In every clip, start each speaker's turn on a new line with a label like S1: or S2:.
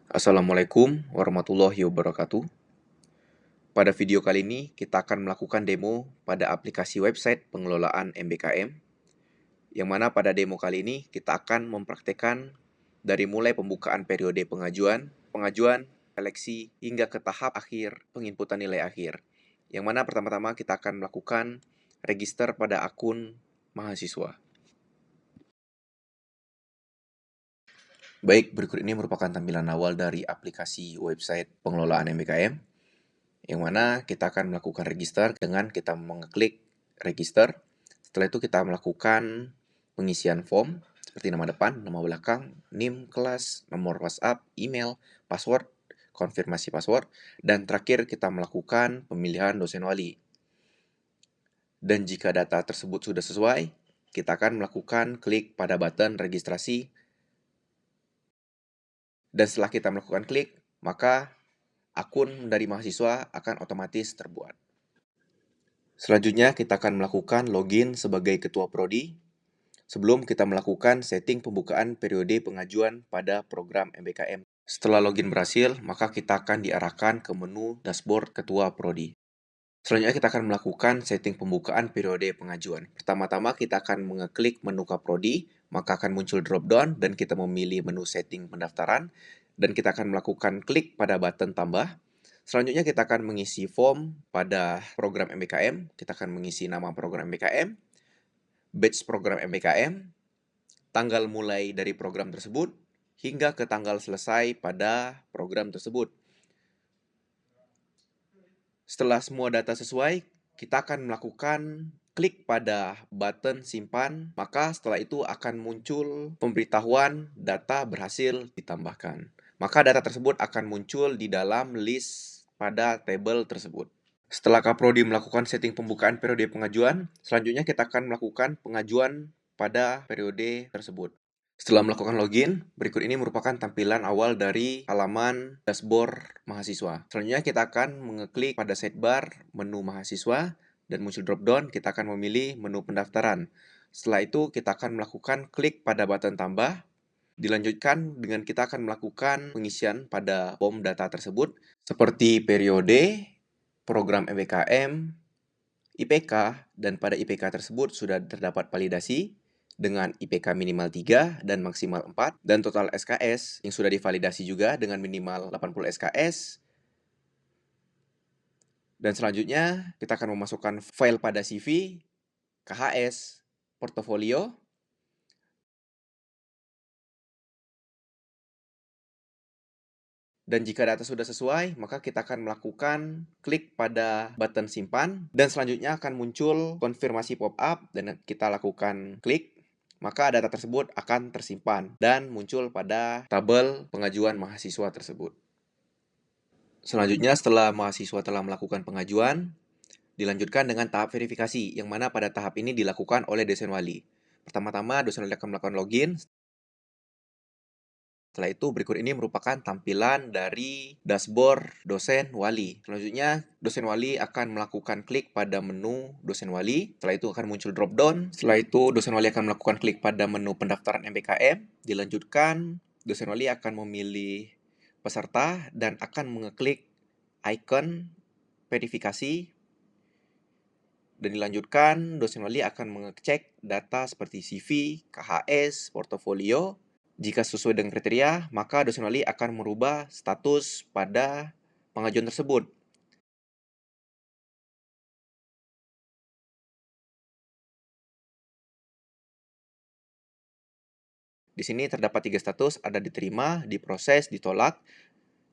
S1: Assalamualaikum warahmatullahi wabarakatuh. Pada video kali ini, kita akan melakukan demo pada aplikasi website pengelolaan MBKM, yang mana pada demo kali ini kita akan mempraktekkan dari mulai pembukaan periode pengajuan, seleksi, hingga ke tahap akhir penginputan nilai akhir. Yang mana pertama-tama kita akan melakukan register pada akun mahasiswa. Baik, berikut ini merupakan tampilan awal dari aplikasi website pengelolaan MBKM. Yang mana kita akan melakukan register dengan kita mengeklik register. Setelah itu kita melakukan pengisian form seperti nama depan, nama belakang, NIM kelas, nomor WhatsApp, email, password, konfirmasi password, dan terakhir kita melakukan pemilihan dosen wali. Dan jika data tersebut sudah sesuai, kita akan melakukan klik pada button registrasi. Dan setelah kita melakukan klik, maka akun dari mahasiswa akan otomatis terbuat. Selanjutnya, kita akan melakukan login sebagai ketua prodi sebelum kita melakukan setting pembukaan periode pengajuan pada program MBKM. Setelah login berhasil, maka kita akan diarahkan ke menu dashboard ketua prodi. Selanjutnya, kita akan melakukan setting pembukaan periode pengajuan. Pertama-tama, kita akan mengeklik menu Kaprodi, maka akan muncul drop-down dan kita memilih menu setting pendaftaran, dan kita akan melakukan klik pada button tambah. Selanjutnya kita akan mengisi form pada program MBKM. Kita akan mengisi nama program MBKM, batch program MBKM, tanggal mulai dari program tersebut, hingga ke tanggal selesai pada program tersebut. Setelah semua data sesuai, kita akan melakukan klik pada button simpan, maka setelah itu akan muncul pemberitahuan data berhasil ditambahkan. Maka data tersebut akan muncul di dalam list pada tabel tersebut. Setelah Kaprodi melakukan setting pembukaan periode pengajuan, selanjutnya kita akan melakukan pengajuan pada periode tersebut. Setelah melakukan login, berikut ini merupakan tampilan awal dari halaman dashboard mahasiswa. Selanjutnya kita akan mengeklik pada sidebar menu mahasiswa dan muncul drop-down, kita akan memilih menu pendaftaran. Setelah itu kita akan melakukan klik pada button tambah. Dilanjutkan dengan kita akan melakukan pengisian pada form data tersebut seperti periode, program MBKM, IPK, dan pada IPK tersebut sudah terdapat validasi dengan IPK minimal 3 dan maksimal 4, dan total SKS yang sudah divalidasi juga dengan minimal 80 SKS. Dan selanjutnya, kita akan memasukkan file pada CV, KHS, portofolio, dan jika data sudah sesuai, maka kita akan melakukan klik pada button simpan, dan selanjutnya akan muncul konfirmasi pop-up, dan kita lakukan klik, maka data tersebut akan tersimpan dan muncul pada tabel pengajuan mahasiswa tersebut. Selanjutnya, setelah mahasiswa telah melakukan pengajuan, dilanjutkan dengan tahap verifikasi, yang mana pada tahap ini dilakukan oleh dosen wali. Pertama-tama, dosen wali akan melakukan login. Setelah itu, berikut ini merupakan tampilan dari dashboard dosen wali. Selanjutnya, dosen wali akan melakukan klik pada menu dosen wali. Setelah itu akan muncul drop-down. Setelah itu, dosen wali akan melakukan klik pada menu pendaftaran MBKM. Dilanjutkan, dosen wali akan memilih peserta dan akan mengeklik icon verifikasi. Dan dilanjutkan, dosen wali akan mengecek data seperti CV, KHS, portofolio. Jika sesuai dengan kriteria, maka dosen wali akan merubah status pada pengajuan tersebut. Di sini terdapat 3 status, ada diterima, diproses, ditolak.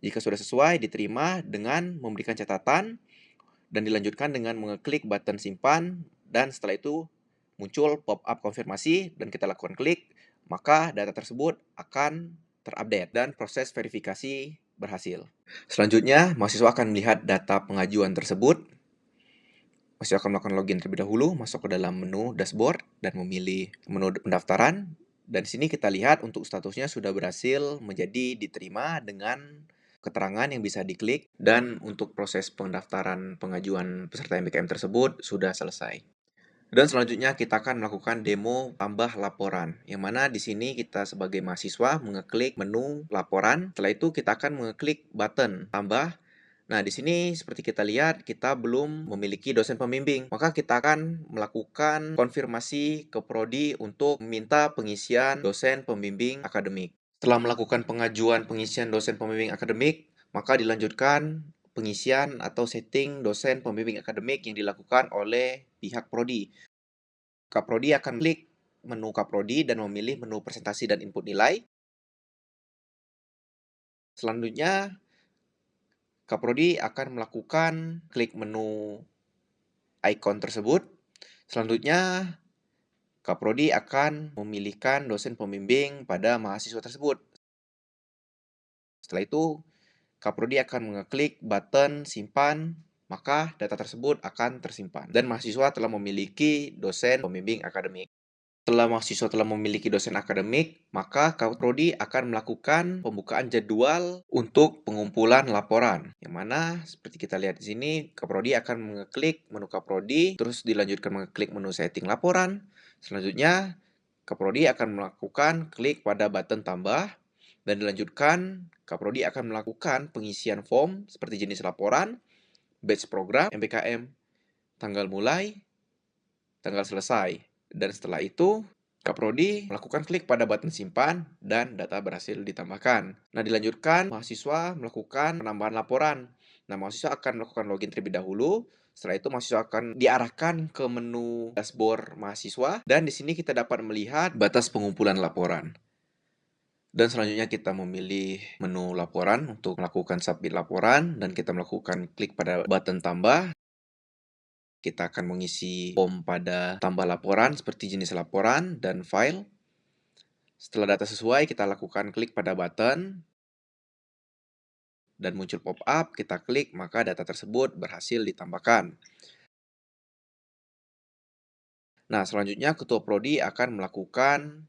S1: Jika sudah sesuai, diterima dengan memberikan catatan, dan dilanjutkan dengan mengeklik button simpan, dan setelah itu muncul pop-up konfirmasi, dan kita lakukan klik, maka data tersebut akan terupdate dan proses verifikasi berhasil. Selanjutnya, mahasiswa akan melihat data pengajuan tersebut. Mahasiswa akan melakukan login terlebih dahulu, masuk ke dalam menu dashboard dan memilih menu pendaftaran. Dan di sini kita lihat untuk statusnya sudah berhasil menjadi diterima dengan keterangan yang bisa diklik, dan untuk proses pendaftaran pengajuan peserta MBKM tersebut sudah selesai. Dan selanjutnya kita akan melakukan demo tambah laporan, yang mana di sini kita sebagai mahasiswa mengeklik menu laporan. Setelah itu kita akan mengeklik button tambah. Nah, di sini seperti kita lihat, kita belum memiliki dosen pembimbing. Maka kita akan melakukan konfirmasi ke prodi untuk meminta pengisian dosen pembimbing akademik. Setelah melakukan pengajuan pengisian dosen pembimbing akademik, maka dilanjutkan pengisian atau setting dosen pembimbing akademik yang dilakukan oleh pihak prodi. Kaprodi akan klik menu Kaprodi dan memilih menu presentasi dan input nilai. Selanjutnya, Kaprodi akan melakukan klik menu icon tersebut. Selanjutnya, Kaprodi akan memilihkan dosen pembimbing pada mahasiswa tersebut. Setelah itu, Kaprodi akan mengeklik button simpan, maka data tersebut akan tersimpan. Dan mahasiswa telah memiliki dosen pembimbing akademik. Setelah mahasiswa telah memiliki dosen akademik, maka Kaprodi akan melakukan pembukaan jadwal untuk pengumpulan laporan. Yang mana seperti kita lihat di sini, Kaprodi akan mengeklik menu Kaprodi, terus dilanjutkan mengeklik menu setting laporan. Selanjutnya, Kaprodi akan melakukan klik pada button tambah, dan dilanjutkan Kaprodi akan melakukan pengisian form seperti jenis laporan, batch program, MBKM, tanggal mulai, tanggal selesai. Dan setelah itu, Kaprodi melakukan klik pada button simpan dan data berhasil ditambahkan. Nah, dilanjutkan, mahasiswa melakukan penambahan laporan. Nah, mahasiswa akan melakukan login terlebih dahulu. Setelah itu, mahasiswa akan diarahkan ke menu dashboard mahasiswa. Dan di sini kita dapat melihat batas pengumpulan laporan. Dan selanjutnya kita memilih menu laporan untuk melakukan submit laporan. Dan kita melakukan klik pada button tambah. Kita akan mengisi form pada tambah laporan seperti jenis laporan dan file. Setelah data sesuai, kita lakukan klik pada button. Dan muncul pop-up, kita klik, maka data tersebut berhasil ditambahkan. Nah, selanjutnya Ketua Prodi akan melakukan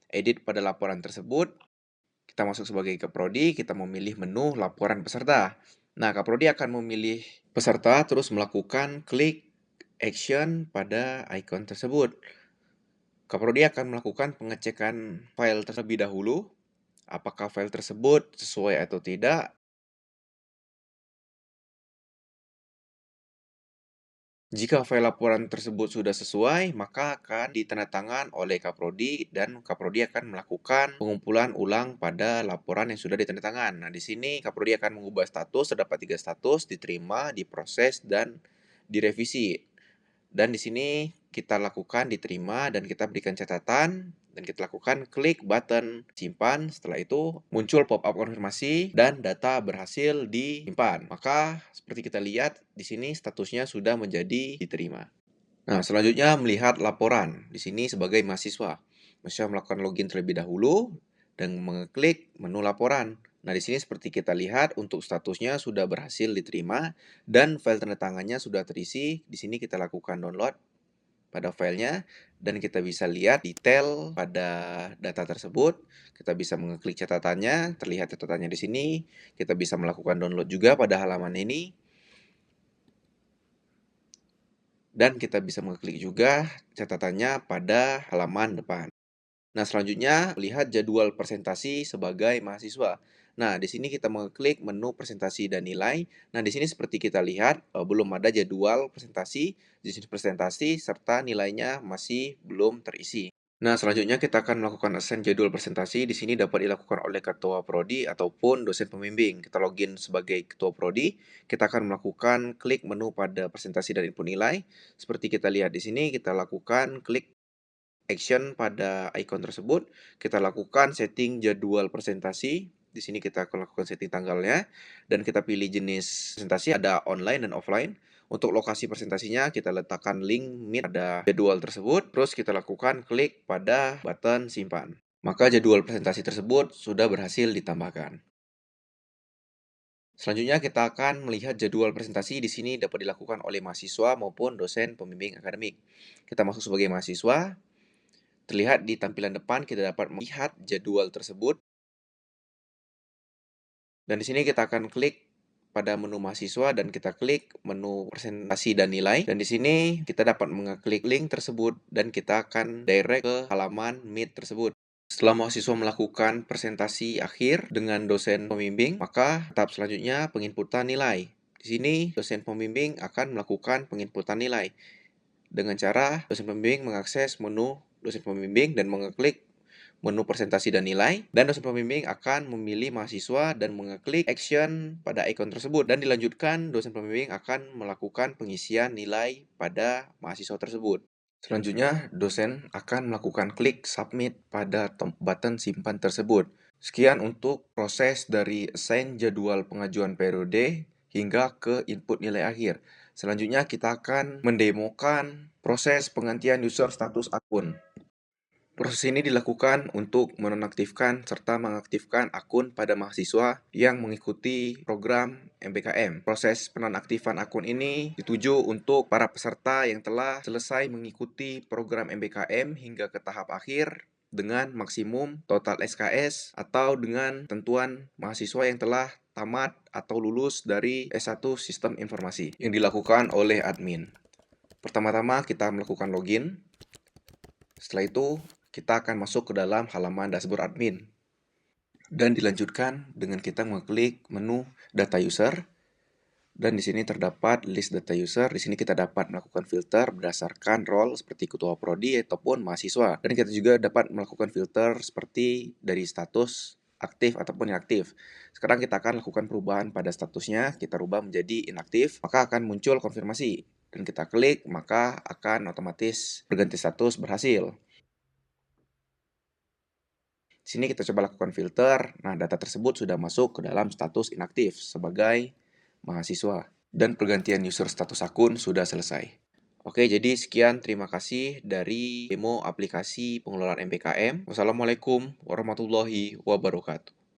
S1: edit pada laporan tersebut. Kita masuk sebagai Kaprodi, kita memilih menu laporan peserta. Nah, Kaprodi akan memilih peserta, terus melakukan klik action pada icon tersebut. Kaprodi akan melakukan pengecekan file terlebih dahulu, apakah file tersebut sesuai atau tidak. Jika file laporan tersebut sudah sesuai, maka akan ditandatangan oleh Kaprodi dan Kaprodi akan melakukan pengumpulan ulang pada laporan yang sudah ditandatangan. Nah, di sini Kaprodi akan mengubah status, terdapat 3 status, diterima, diproses, dan direvisi. Dan di sini kita lakukan diterima dan kita berikan catatan dan kita lakukan klik button simpan. Setelah itu muncul pop-up konfirmasi dan data berhasil disimpan. Maka seperti kita lihat di sini statusnya sudah menjadi diterima. Nah, selanjutnya melihat laporan. Di sini sebagai mahasiswa, mahasiswa melakukan login terlebih dahulu dan mengeklik menu laporan. Nah, di sini seperti kita lihat untuk statusnya sudah berhasil diterima dan file tanda tangannya sudah terisi. Di sini kita lakukan download pada filenya dan kita bisa lihat detail pada data tersebut. Kita bisa mengeklik catatannya, terlihat catatannya di sini. Kita bisa melakukan download juga pada halaman ini. Dan kita bisa mengeklik juga catatannya pada halaman depan. Nah, selanjutnya lihat jadwal presentasi sebagai mahasiswa. Nah, di sini kita mengklik menu presentasi dan nilai. Nah, di sini seperti kita lihat belum ada jadwal presentasi, jenis presentasi serta nilainya masih belum terisi. Nah, selanjutnya kita akan melakukan assign jadwal presentasi. Di sini dapat dilakukan oleh ketua prodi ataupun dosen pembimbing. Kita login sebagai ketua prodi. Kita akan melakukan klik menu pada presentasi dan input nilai. Seperti kita lihat di sini, kita lakukan klik action pada icon tersebut. Kita lakukan setting jadwal presentasi. Di sini kita akan lakukan setting tanggalnya dan kita pilih jenis presentasi, ada online dan offline. Untuk lokasi presentasinya kita letakkan link Meet pada jadwal tersebut. Terus kita lakukan klik pada button simpan. Maka jadwal presentasi tersebut sudah berhasil ditambahkan. Selanjutnya kita akan melihat jadwal presentasi. Di sini dapat dilakukan oleh mahasiswa maupun dosen pembimbing akademik. Kita masuk sebagai mahasiswa. Terlihat di tampilan depan kita dapat melihat jadwal tersebut. Dan di sini kita akan klik pada menu mahasiswa dan kita klik menu presentasi dan nilai. Dan di sini kita dapat mengeklik link tersebut dan kita akan direct ke halaman Meet tersebut. Setelah mahasiswa melakukan presentasi akhir dengan dosen pembimbing, maka tahap selanjutnya penginputan nilai. Di sini dosen pembimbing akan melakukan penginputan nilai dengan cara dosen pembimbing mengakses menu dosen pembimbing dan mengeklik menu presentasi dan nilai, dan dosen pembimbing akan memilih mahasiswa dan mengeklik action pada ikon tersebut, dan dilanjutkan dosen pembimbing akan melakukan pengisian nilai pada mahasiswa tersebut. Selanjutnya, dosen akan melakukan klik submit pada button simpan tersebut. Sekian untuk proses dari assign jadwal pengajuan periode hingga ke input nilai akhir. Selanjutnya kita akan mendemokan proses penggantian user status akun. Proses ini dilakukan untuk menonaktifkan serta mengaktifkan akun pada mahasiswa yang mengikuti program MBKM. Proses penonaktifan akun ini dituju untuk para peserta yang telah selesai mengikuti program MBKM hingga ke tahap akhir dengan maksimum total SKS atau dengan tentuan mahasiswa yang telah tamat atau lulus dari S1 Sistem Informasi yang dilakukan oleh admin. Pertama-tama kita melakukan login. Setelah itu, kita akan masuk ke dalam halaman dashboard admin. Dan dilanjutkan dengan kita mengklik menu data user. Dan di sini terdapat list data user. Di sini kita dapat melakukan filter berdasarkan role seperti ketua prodi ataupun mahasiswa. Dan kita juga dapat melakukan filter seperti dari status aktif ataupun inaktif. Sekarang kita akan lakukan perubahan pada statusnya. Kita rubah menjadi inaktif, maka akan muncul konfirmasi. Dan kita klik, maka akan otomatis berganti status berhasil. Di sini kita coba lakukan filter. Nah, data tersebut sudah masuk ke dalam status inaktif sebagai mahasiswa. Dan pergantian user status akun sudah selesai. Oke, jadi sekian, terima kasih dari demo aplikasi pengelolaan MBKM. Wassalamualaikum warahmatullahi wabarakatuh.